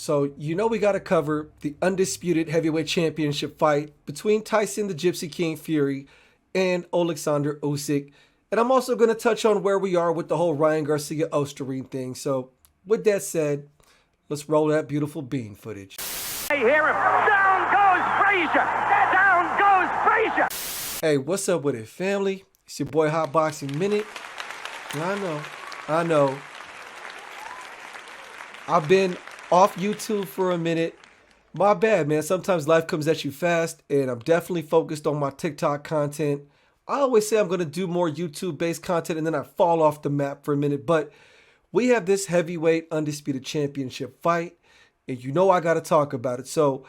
So, we got to cover the Undisputed Heavyweight Championship fight between Tyson the Gypsy King Fury and Oleksandr Usyk. And I'm also going to touch on where we are with the whole Ryan Garcia Osterine thing. So, with that said, let's roll that beautiful bean footage. I hear him. Down goes Frazier. Down goes Frazier. Hey, what's up with it, family? It's your boy Hot Boxing Minute. I know. I've been off YouTube for a minute. My bad, man. Sometimes life comes at you fast, and I'm definitely focused on my TikTok content. I always say I'm going to do more YouTube-based content, and then I fall off the map for a minute. But we have this heavyweight undisputed championship fight, and I got to talk about it. So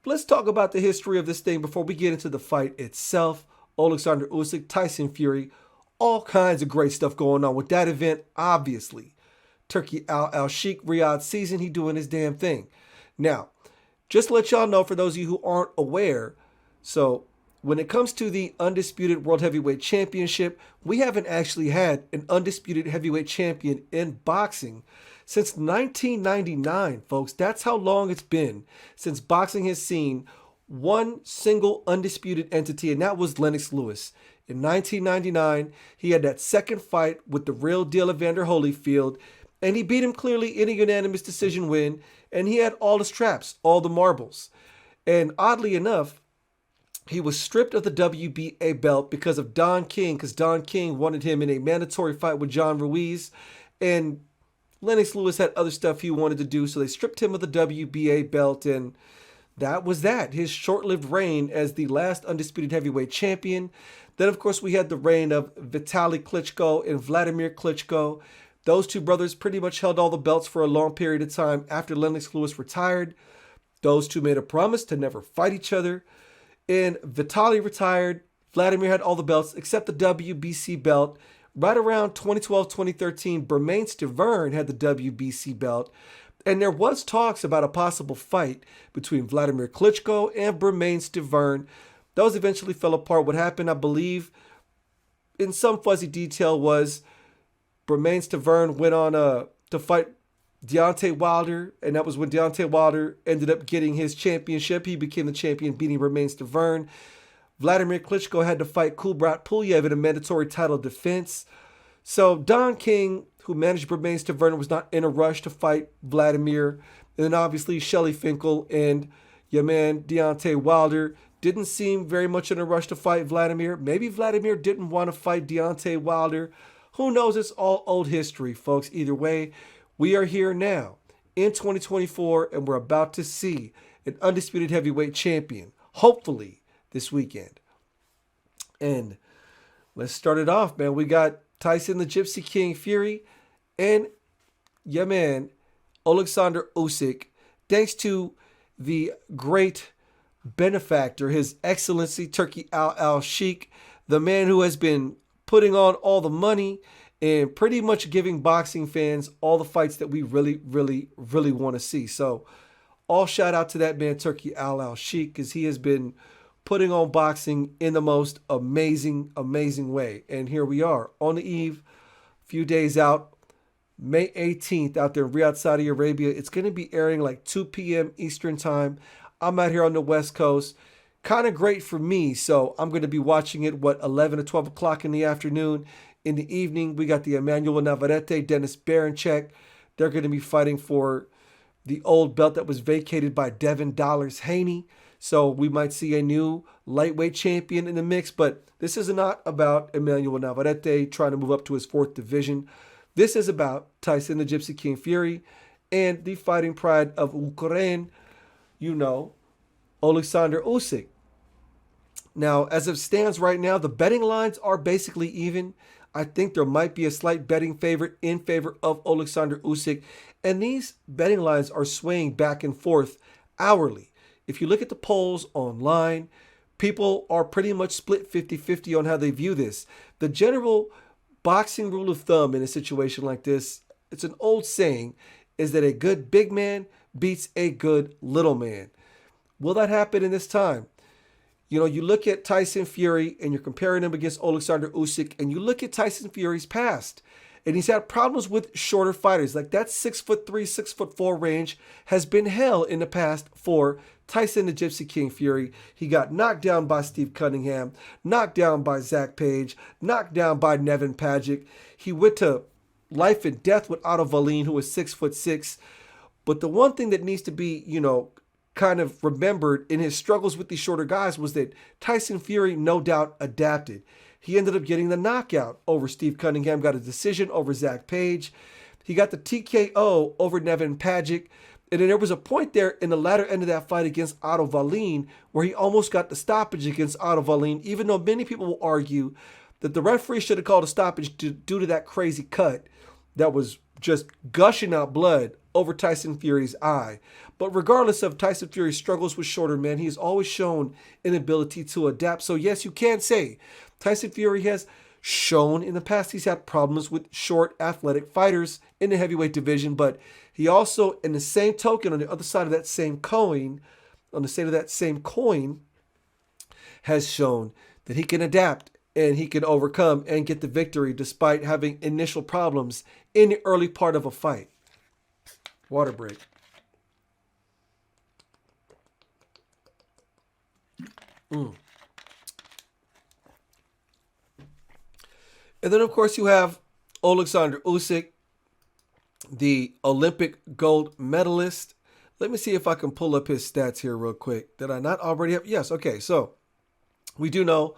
let's talk about the history of this thing before we get into the fight itself. Oleksandr Usyk, Tyson Fury, all kinds of great stuff going on with that event, obviously. Turkey Al-Sheikh Riyadh season, he doing his damn thing. Now, just to let y'all know, for those of you who aren't aware, so when it comes to the Undisputed World Heavyweight Championship, we haven't actually had an Undisputed Heavyweight Champion in boxing since 1999, folks. That's how long it's been since boxing has seen one single undisputed entity, and that was Lennox Lewis. In 1999, he had that second fight with the real deal Evander Holyfield, and he beat him clearly in a unanimous decision win, and he had all the straps, all the marbles. And oddly enough, he was stripped of the WBA belt because of Don King, because Don King wanted him in a mandatory fight with John Ruiz, and Lennox Lewis had other stuff he wanted to do, so they stripped him of the WBA belt, and that was that. His short-lived reign as the last undisputed heavyweight champion. Then, of course, we had the reign of Vitaly Klitschko and Vladimir Klitschko. Those two brothers pretty much held all the belts for a long period of time after Lennox Lewis retired. Those two made a promise to never fight each other. And Vitaly retired. Vladimir had all the belts except the WBC belt. Right around 2012-2013, Bermane Stiverne had the WBC belt. And there was talks about a possible fight between Vladimir Klitschko and Bermane Stiverne. Those eventually fell apart. What happened, I believe, in some fuzzy detail, was Bermane Stiverne went on to fight Deontay Wilder, and that was when Deontay Wilder ended up getting his championship. He became the champion, beating Bermane Stiverne. Vladimir Klitschko had to fight Kubrat Pulev in a mandatory title defense. So Don King, who managed Bermane Stiverne, was not in a rush to fight Vladimir. And then obviously Shelly Finkel and your man Deontay Wilder didn't seem very much in a rush to fight Vladimir. Maybe Vladimir didn't want to fight Deontay Wilder. Who knows? It's all old history, folks. Either way, we are here now in 2024, and we're about to see an undisputed heavyweight champion, hopefully this weekend. And let's start it off, man. We got Tyson the Gypsy King Fury and your man Oleksandr Usyk. Thanks to the great benefactor, His Excellency Turkey Al-Sheikh, the man who has been putting on all the money and pretty much giving boxing fans all the fights that we really want to see. So all shout out to that man, Turkey Al-Sheikh, because he has been putting on boxing in the most amazing way. And here we are on the eve, a few days out, May 18th, out there in Riyadh, Saudi Arabia. It's going to be airing like 2 p.m. Eastern time. I'm out here on the West Coast. Kind of great for me, so I'm going to be watching it, 11 or 12 o'clock in the afternoon. In the evening, we got the Emmanuel Navarrete, Dennis Barancek. They're going to be fighting for the old belt that was vacated by Devin Dollars Haney. So we might see a new lightweight champion in the mix, but this is not about Emmanuel Navarrete trying to move up to his 4th division. This is about Tyson the Gypsy King Fury and the fighting pride of Ukraine, Oleksandr Usyk. Now, as it stands right now, the betting lines are basically even. I think there might be a slight betting favorite in favor of Oleksandr Usyk, and these betting lines are swaying back and forth hourly. If you look at the polls online, people are pretty much split 50-50 on how they view this. The general boxing rule of thumb in a situation like this, it's an old saying, is that a good big man beats a good little man. Will that happen in this time? You look at Tyson Fury and you're comparing him against Oleksandr Usyk, and you look at Tyson Fury's past, And he's had problems with shorter fighters. Like that 6'3", 6'4" range has been hell in the past for Tyson the Gypsy King Fury. He got knocked down by Steve Cunningham, knocked down by Zach Page, knocked down by Nevin Pagic. He went to life and death with Otto Wallin, who was 6'6". But the one thing that needs to be, kind of remembered in his struggles with these shorter guys was that Tyson Fury no doubt adapted. He ended up getting the knockout over Steve Cunningham, got a decision over Zach Page. He got the TKO over Nevin Pagic. And then there was a point there in the latter end of that fight against Otto Wallin where he almost got the stoppage against Otto Wallin, even though many people will argue that the referee should have called a stoppage due to that crazy cut that was just gushing out blood over Tyson Fury's eye. But regardless of Tyson Fury's struggles with shorter men, he has always shown an ability to adapt. So yes, you can say Tyson Fury has shown in the past he's had problems with short athletic fighters in the heavyweight division, but he also, in the same token, on the other side of that same coin, has shown that he can adapt and he can overcome and get the victory despite having initial problems in the early part of a fight. Water break. And then, of course, you have Oleksandr Usyk, the Olympic gold medalist. Let me see if I can pull up his stats here real quick. Did I not already have? Yes, okay. So we do know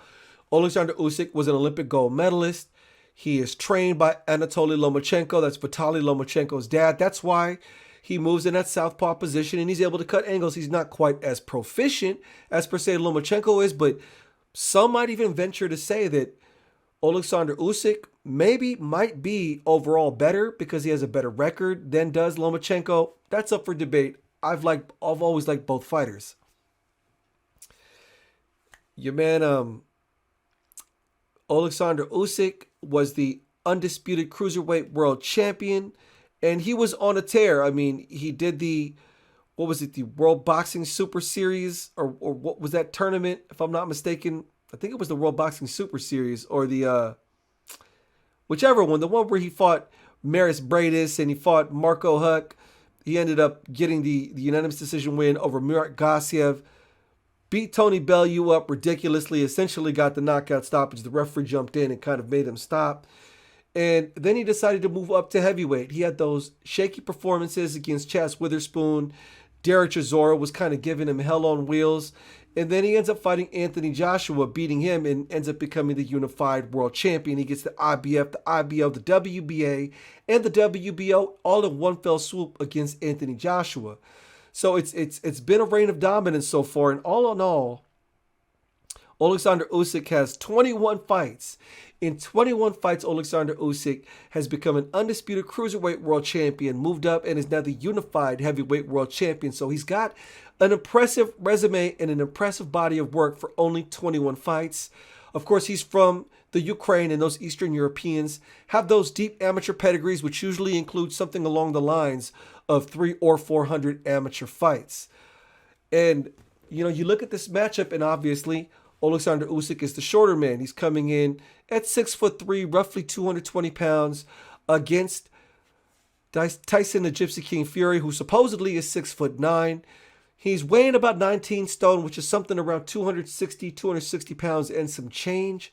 Oleksandr Usyk was an Olympic gold medalist. He is trained by Anatoly Lomachenko. That's Vitaly Lomachenko's dad. That's why he moves in that southpaw position and he's able to cut angles. He's not quite as proficient as per se Lomachenko is, but some might even venture to say that Oleksandr Usyk might be overall better because he has a better record than does Lomachenko. That's up for debate. I've always liked both fighters. Your man, Oleksandr Usyk was the undisputed cruiserweight world champion, and he was on a tear. I mean, he did the World Boxing Super Series, or what was that tournament, if I'm not mistaken? I think it was the World Boxing Super Series, or the whichever one, the one where he fought Maris Bradis and he fought Marco Huck. He ended up getting the unanimous decision win over Ryan Garcia. Beat Tony Bellew up ridiculously, essentially got the knockout stoppage. The referee jumped in and kind of made him stop. And then he decided to move up to heavyweight. He had those shaky performances against Chas Witherspoon. Derek Chisora was kind of giving him hell on wheels. And then he ends up fighting Anthony Joshua, beating him, and ends up becoming the unified world champion. He gets the IBF, the IBO, the WBA, and the WBO all in one fell swoop against Anthony Joshua. So it's been a reign of dominance so far. And all in all, Oleksandr Usyk has 21 fights. In 21 fights, Oleksandr Usyk has become an undisputed cruiserweight world champion, moved up, and is now the unified heavyweight world champion. So he's got an impressive resume and an impressive body of work for only 21 fights. Of course, he's from the Ukraine, and those Eastern Europeans have those deep amateur pedigrees, which usually include something along the lines of 300 or 400 amateur fights. And, you look at this matchup, and obviously, Oleksandr Usyk is the shorter man. He's coming in at 6'3", roughly 220 pounds, against Tyson the Gypsy King Fury, who supposedly is 6'9". He's weighing about 19 stone, which is something around 260 pounds and some change.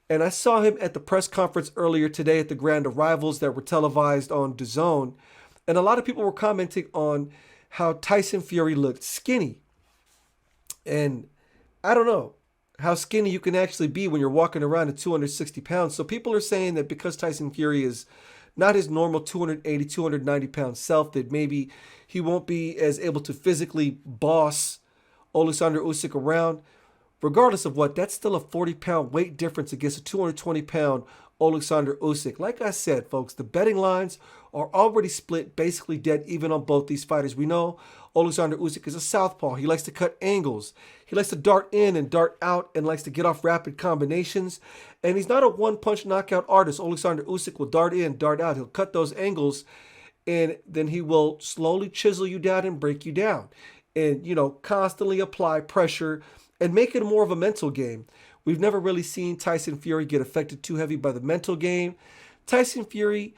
And I saw him at the press conference earlier today at the Grand Arrivals that were televised on DAZN. And a lot of people were commenting on how Tyson Fury looked skinny. And I don't know how skinny you can actually be when you're walking around at 260 pounds. So people are saying that because Tyson Fury is not his normal 280, 290 pound self, that maybe he won't be as able to physically boss Oleksandr Usyk around. Regardless of what, that's still a 40-pound weight difference against a 220-pound Oleksandr Usyk. Like I said, folks, the betting lines are already split, basically dead even on both these fighters. We know Oleksandr Usyk is a southpaw. He likes to cut angles. He likes to dart in and dart out and likes to get off rapid combinations. And he's not a one-punch knockout artist. Oleksandr Usyk will dart in, dart out. He'll cut those angles, and then he will slowly chisel you down and break you down. And, constantly apply pressure and make it more of a mental game. We've never really seen Tyson Fury get affected too heavy by the mental game. Tyson Fury,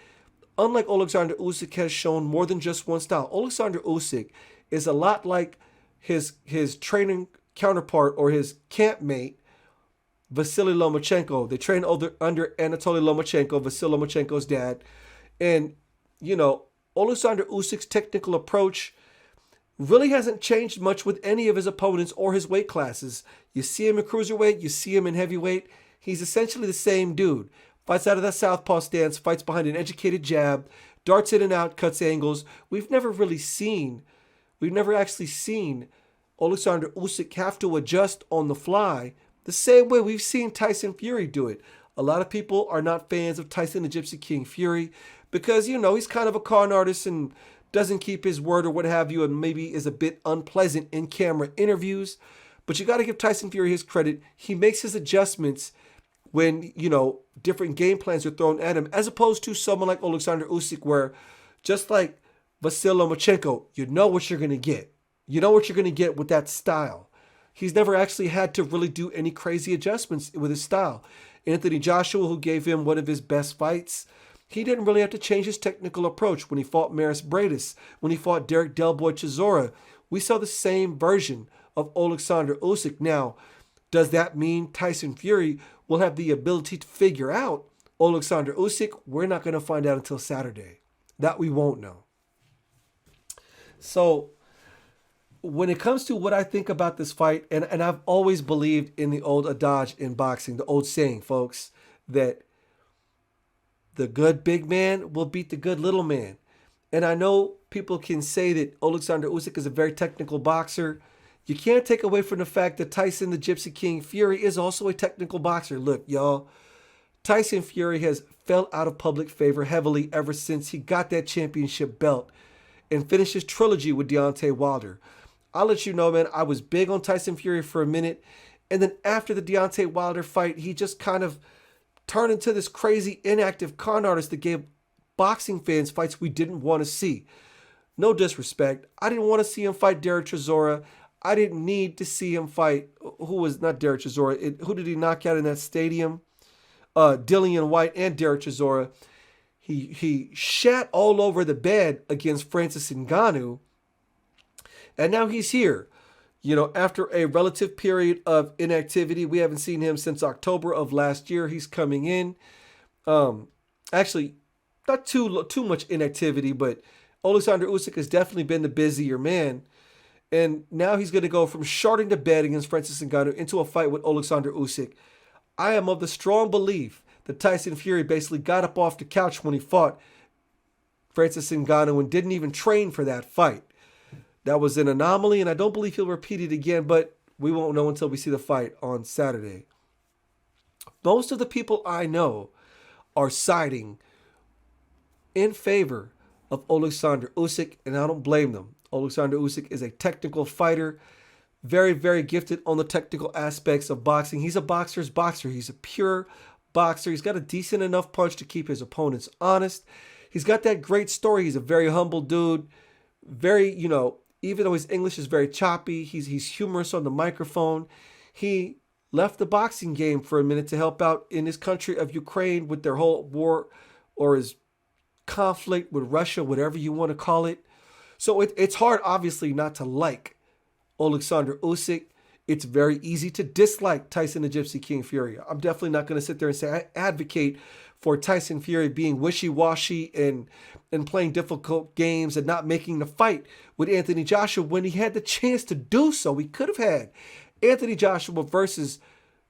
unlike Oleksandr Usyk, has shown more than just one style. Oleksandr Usyk is a lot like his training counterpart or his campmate, Vasily Lomachenko. They train under Anatoly Lomachenko, Vasily Lomachenko's dad. And, Oleksandr Usyk's technical approach really hasn't changed much with any of his opponents or his weight classes. You see him in cruiserweight, you see him in heavyweight. He's essentially the same dude. Fights out of that southpaw stance, fights behind an educated jab, darts in and out, cuts angles. We've never actually seen Oleksandr Usyk have to adjust on the fly the same way we've seen Tyson Fury do it. A lot of people are not fans of Tyson the Gypsy King Fury because, he's kind of a con artist and doesn't keep his word or what have you, and maybe is a bit unpleasant in camera interviews. But you got to give Tyson Fury his credit. He makes his adjustments when, different game plans are thrown at him, as opposed to someone like Oleksandr Usyk, where just like Vasily Lomachenko, you know what you're going to get. You know what you're going to get with that style. He's never actually had to really do any crazy adjustments with his style. Anthony Joshua, who gave him one of his best fights, he didn't really have to change his technical approach when he fought Maris Bradis, when he fought Derek Del Boy Chisora. We saw the same version of Oleksandr Usyk. Now, does that mean Tyson Fury will have the ability to figure out Oleksandr Usyk? We're not going to find out until Saturday. That we won't know. So, when it comes to what I think about this fight, and I've always believed in the old adage in boxing, the old saying, folks, that the good big man will beat the good little man. And I know people can say that Oleksandr Usyk is a very technical boxer. You can't take away from the fact that Tyson the Gypsy King Fury is also a technical boxer. Look, y'all, Tyson Fury has fell out of public favor heavily ever since he got that championship belt and finished his trilogy with Deontay Wilder. I'll let you know, man, I was big on Tyson Fury for a minute. And then after the Deontay Wilder fight, he just kind of turned into this crazy inactive con artist that gave boxing fans fights we didn't want to see. No disrespect. I didn't want to see him fight Derek Chisora. I didn't need to see him fight, who was not Derek Chisora. Who did he knock out in that stadium? Dillian White and Derek Chisora. He shat all over the bed against Francis Ngannou. And now he's here. After a relative period of inactivity, we haven't seen him since October of last year. He's coming in. Actually, not too much inactivity, but Oleksandr Usyk has definitely been the busier man. And now he's going to go from sharting the bed against Francis Ngannou into a fight with Oleksandr Usyk. I am of the strong belief that Tyson Fury basically got up off the couch when he fought Francis Ngannou and didn't even train for that fight. That was an anomaly, and I don't believe he'll repeat it again, but we won't know until we see the fight on Saturday. Most of the people I know are siding in favor of Oleksandr Usyk, and I don't blame them. Oleksandr Usyk is a technical fighter, very, very gifted on the technical aspects of boxing. He's a boxer's boxer. He's a pure boxer. He's got a decent enough punch to keep his opponents honest. He's got that great story. He's a very humble dude. Very, even though his English is very choppy, he's humorous on the microphone. He left the boxing game for a minute to help out in his country of Ukraine with their whole war or his conflict with Russia, whatever you want to call it. So it's hard, obviously, not to like Oleksandr Usyk. It's very easy to dislike Tyson the Gypsy King Fury. I'm definitely not going to sit there and say I advocate for Tyson Fury being wishy-washy and playing difficult games and not making the fight with Anthony Joshua when he had the chance to do so. He could have had Anthony Joshua versus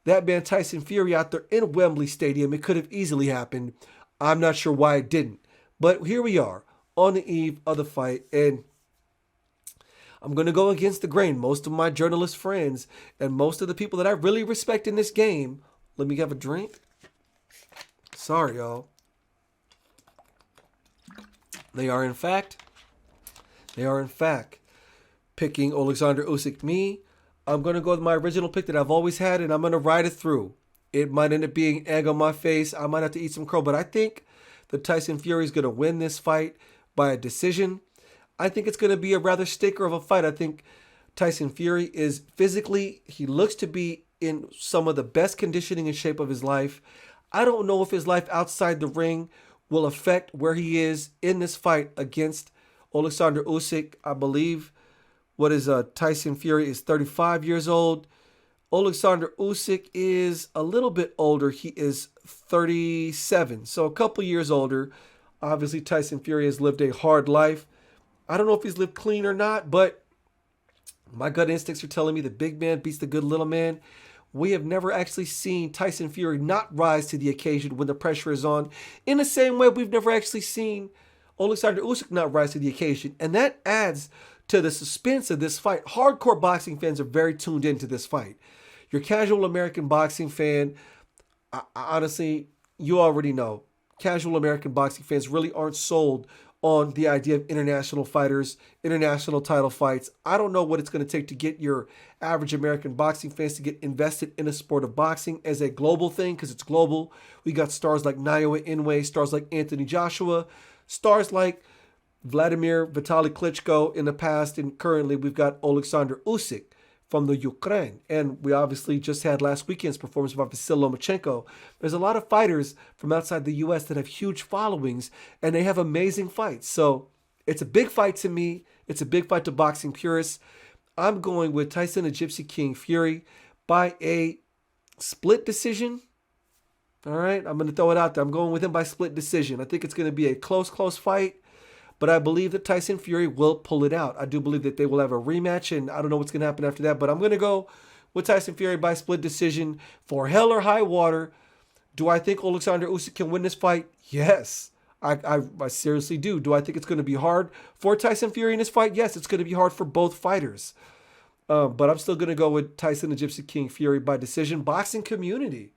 that man Tyson Fury out there in Wembley Stadium. It could have easily happened. I'm not sure why it didn't. But here we are on the eve of the fight, and I'm going to go against the grain. Most of my journalist friends and most of the people that I really respect in this game, let me have a drink. Sorry, y'all. They are in fact picking Oleksandr Usyk. Me, I'm going to go with my original pick that I've always had, and I'm going to ride it through. It might end up being egg on my face. I might have to eat some crow, but I think that Tyson Fury is going to win this fight by a decision. I think it's going to be a rather stinker of a fight. I think Tyson Fury is physically, he looks to be in some of the best conditioning and shape of his life. I don't know if his life outside the ring will affect where he is in this fight against Oleksandr Usyk. I believe Tyson Fury is 35 years old. Oleksandr Usyk is a little bit older. He is 37, so a couple years older. Obviously, Tyson Fury has lived a hard life. I don't know if he's lived clean or not, but my gut instincts are telling me the big man beats the good little man. We have never actually seen Tyson Fury not rise to the occasion when the pressure is on. In the same way, we've never actually seen Oleksandr Usyk not rise to the occasion. And that adds to the suspense of this fight. Hardcore boxing fans are very tuned into this fight. Your casual American boxing fan, honestly, you already know. Casual American boxing fans really aren't sold on the idea of international fighters, international title fights. I don't know what it's going to take to get your average American boxing fans to get invested in a sport of boxing as a global thing, because it's global. We got stars like Naoya Inoue, stars like Anthony Joshua, stars like Vladimir Vitaly Klitschko in the past, and currently we've got Oleksandr Usyk from the Ukraine. And we obviously just had last weekend's performance by Vasily Lomachenko. There's a lot of fighters from outside the U.S. that have huge followings, and they have amazing fights. So it's a big fight to me. It's a big fight to boxing purists. I'm going with Tyson the Gypsy King Fury by a split decision. All right, I'm going to throw it out there. I'm going with him by split decision. I think it's going to be a close fight. But I believe that Tyson Fury will pull it out. I do believe that they will have a rematch, and I don't know what's going to happen after that. But I'm going to go with Tyson Fury by split decision for hell or high water. Do I think Oleksandr Usyk can win this fight? Yes. I seriously do. Do I think it's going to be hard for Tyson Fury in this fight? Yes, it's going to be hard for both fighters. But I'm still going to go with Tyson the Gypsy King Fury by decision. Boxing community,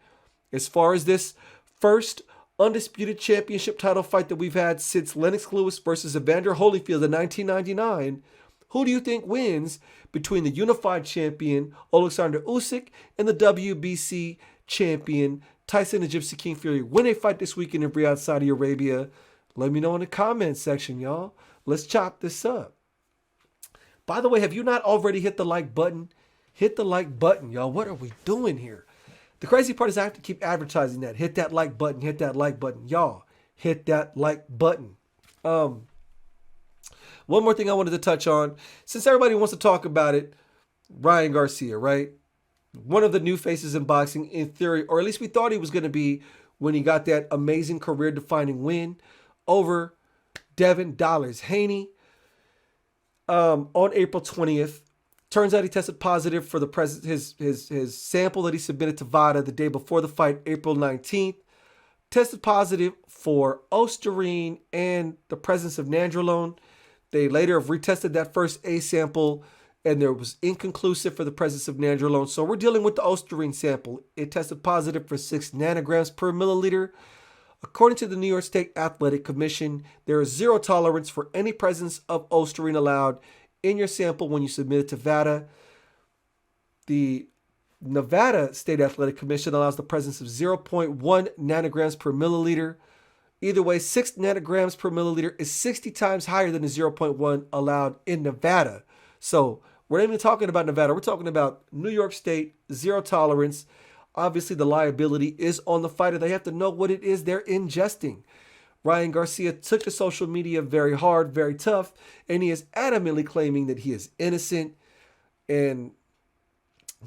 as far as this first undisputed championship title fight that we've had since Lennox Lewis versus Evander Holyfield in 1999. Who do you think wins between the unified champion Oleksandr Usyk and the WBC champion Tyson the Gypsy King Fury? When they fight this weekend in Riyadh, Saudi Arabia, let me know in the comments section, y'all. Let's chop this up. By the way, have you not already hit the like button? Hit the like button, y'all. What are we doing here? The crazy part is I have to keep advertising that. Hit that like button. Hit that like button. Y'all, hit that like button. One more thing I wanted to touch on. Since everybody wants to talk about it, Ryan Garcia, right? One of the new faces in boxing in theory, or at least we thought he was going to be when he got that amazing career-defining win over Devin Dollars Haney on April 20th. Turns out he tested positive for his sample that he submitted to VADA the day before the fight, April 19th. Tested positive for Osterine and the presence of nandrolone. They later have retested that first A sample, and there was inconclusive for the presence of nandrolone. So we're dealing with the Osterine sample. It tested positive for 6 nanograms per milliliter. According to the New York State Athletic Commission, there is zero tolerance for any presence of Osterine allowed in your sample when you submit it to VADA. The Nevada State Athletic Commission allows the presence of 0.1 nanograms per milliliter. Either way, 6 nanograms per milliliter is 60 times higher than the 0.1 allowed in Nevada. So we're not even talking about Nevada. We're talking about New York State, zero tolerance. Obviously, the liability is on the fighter. They have to know what it is they're ingesting. Ryan Garcia took to social media very hard, very tough, and he is adamantly claiming that he is innocent and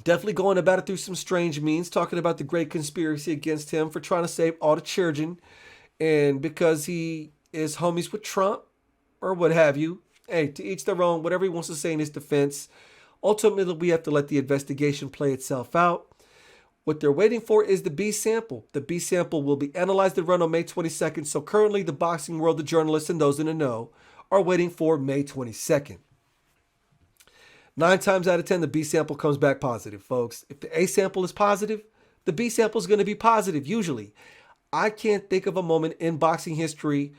definitely going about it through some strange means, talking about the great conspiracy against him for trying to save all the children, and because he is homies with Trump or what have you. Hey, to each their own, whatever he wants to say in his defense. Ultimately, we have to let the investigation play itself out. What they're waiting for is the B sample. The B sample will be analyzed and run on May 22nd. So currently the boxing world, the journalists, and those in the know are waiting for May 22nd. 9 times out of 10, the B sample comes back positive, folks. If the A sample is positive, the B sample is going to be positive, usually. I can't think of a moment in boxing history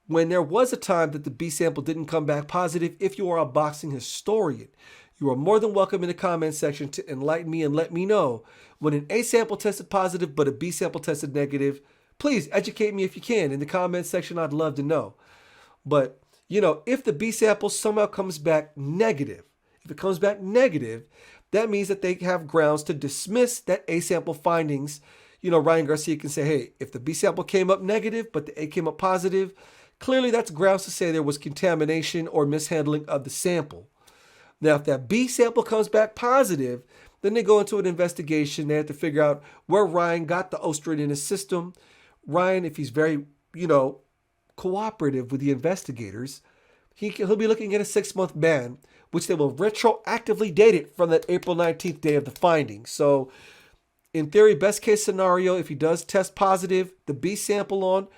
when there was a time that the B sample didn't come back positive. If you are a boxing historian, you are more than welcome in the comment section to enlighten me and let me know when an A sample tested positive but a B sample tested negative. Please educate me if you can. In the comment section, I'd love to know. But, if the B sample somehow comes back negative, if it comes back negative, that means that they have grounds to dismiss that A sample findings Ryan Garcia can say, hey, if the B sample came up negative, but the A came up positive, clearly that's grounds to say there was contamination or mishandling of the sample. Now, if that B sample comes back positive, then they go into an investigation. They have to figure out where Ryan got the Osterine in his system. Ryan, if he's very, cooperative with the investigators, he'll be looking at a 6-month ban, which they will retroactively date it from that April 19th day of the finding. So, in theory, best case scenario, if he does test positive, the B sample on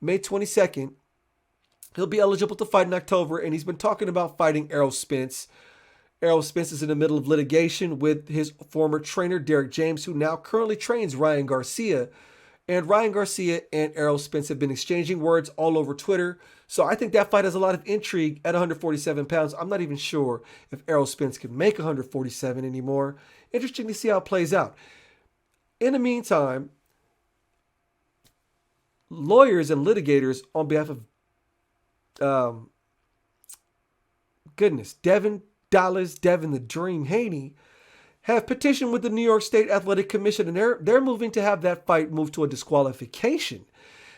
May 22nd, he'll be eligible to fight in October, and he's been talking about fighting Errol Spence. Errol Spence is in the middle of litigation with his former trainer, Derek James, who now currently trains Ryan Garcia. And Ryan Garcia and Errol Spence have been exchanging words all over Twitter. So I think that fight has a lot of intrigue at 147 pounds. I'm not even sure if Errol Spence can make 147 anymore. Interesting to see how it plays out. In the meantime, lawyers and litigators on behalf of, Devin the Dream Haney, have petitioned with the New York State Athletic Commission, and they're moving to have that fight move to a disqualification.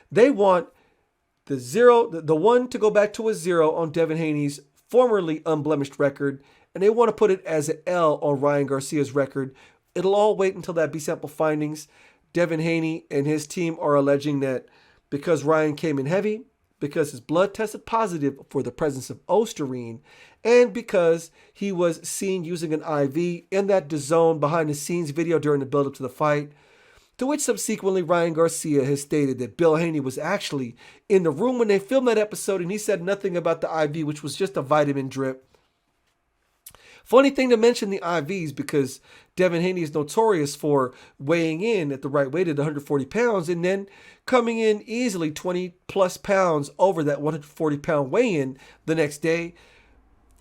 They want the one to go back to a 0 on Devin Haney's formerly unblemished record, and they want to put it as an L on Ryan Garcia's record. It'll all wait until that B-sample findings. Devin Haney and his team are alleging that because Ryan came in heavy, because his blood tested positive for the presence of Osterine, and because he was seen using an IV in that DAZN behind-the-scenes video during the build-up to the fight, to which subsequently Ryan Garcia has stated that Bill Haney was actually in the room when they filmed that episode, and he said nothing about the IV, which was just a vitamin drip. Funny thing to mention the IVs, because Devin Haney is notorious for weighing in at the right weight at 140 pounds and then coming in easily 20 plus pounds over that 140 pound weigh-in the next day.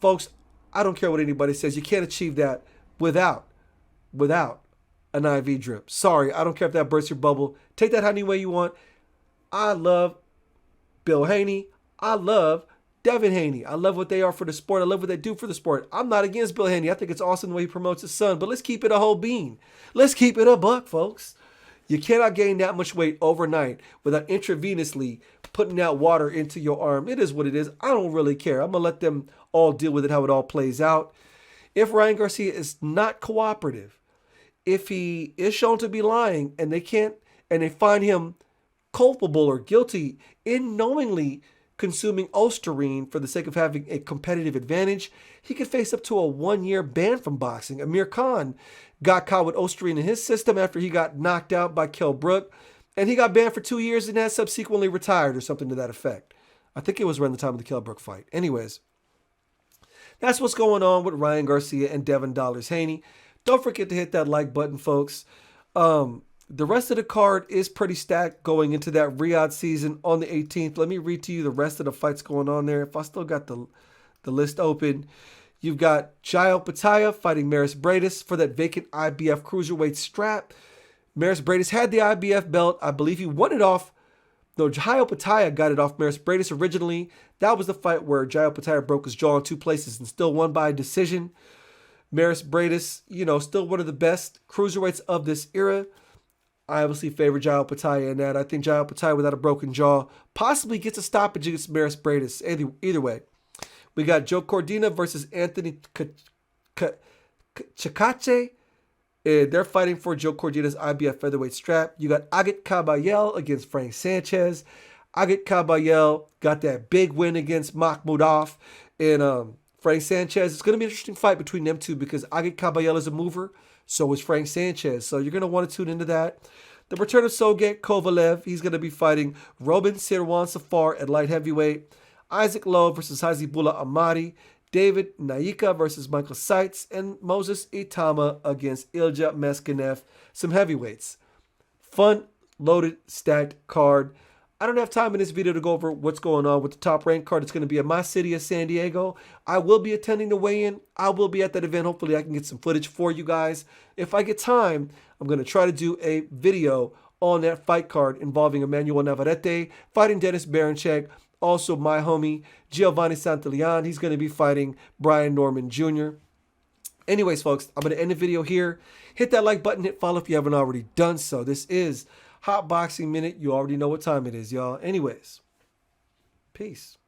Folks, I don't care what anybody says. You can't achieve that without an IV drip. Sorry, I don't care if that bursts your bubble. Take that any way you want. I love Bill Haney. I love Devin Haney. I love what they are for the sport. I love what they do for the sport. I'm not against Bill Haney. I think it's awesome the way he promotes his son, but let's keep it a whole bean. Let's keep it a buck, folks. You cannot gain that much weight overnight without intravenously putting out water into your arm. It is what it is. I don't really care. I'm going to let them all deal with it, how it all plays out. If Ryan Garcia is not cooperative, if he is shown to be lying and they find him culpable or guilty in knowingly consuming Osterine for the sake of having a competitive advantage, he could face up to a 1-year ban from boxing. Amir Khan got caught with Osterine in his system after he got knocked out by Kell Brook, and he got banned for 2 years and has subsequently retired or something to that effect. I think it was around the time of the Kell Brook fight. Anyways, that's what's going on with Ryan Garcia and Devin Haney. Don't forget to hit that like button, folks. The rest of the card is pretty stacked going into that Riyadh season on the 18th. Let me read to you the rest of the fights going on there. If I still got the list open. You've got Jael Pataya fighting Maris Bradis for that vacant IBF cruiserweight strap. Maris Bradis had the IBF belt. I believe he won it off. No, Jael Pataya got it off Maris Bradis originally. That was the fight where Jael Pataya broke his jaw in 2 places and still won by decision. Maris Bradis, still one of the best cruiserweights of this era. I obviously favor Jael Pataya in that. I think Jael Pataya without a broken jaw possibly gets a stoppage against Maris Bradis. Either way. We got Joe Cordina versus Anthony Chikache. They're fighting for Joe Cordina's IBF featherweight strap. You got Agit Kabayel against Frank Sanchez. Agit Kabayel got that big win against Makhmudov. And Frank Sanchez. It's going to be an interesting fight between them two because Agit Kabayel is a mover. So is Frank Sanchez. So you're going to want to tune into that. The return of Sergey Kovalev. He's going to be fighting Robin Sirwan Safar at light heavyweight. Isaac Lowe versus Hazibullah Ahmadi. David Naika versus Michael Seitz. And Moses Itama against Ilja Meskanev. Some heavyweights. Fun, loaded, stacked card. I don't have time in this video to go over what's going on with the top ranked card. It's going to be in my city of San Diego. I will be attending the weigh-in. I will be at that event. Hopefully I can get some footage for you guys. If I get time, I'm going to try to do a video on that fight card involving Emmanuel Navarrete fighting Dennis Baranchek. Also my homie Giovanni Santillán. He's going to be fighting Brian Norman Jr. Anyways, folks, I'm going to end the video here. Hit that like button, hit follow if you haven't already done so. This is Hot Boxing Minute. You already know what time it is, y'all. Anyways, peace.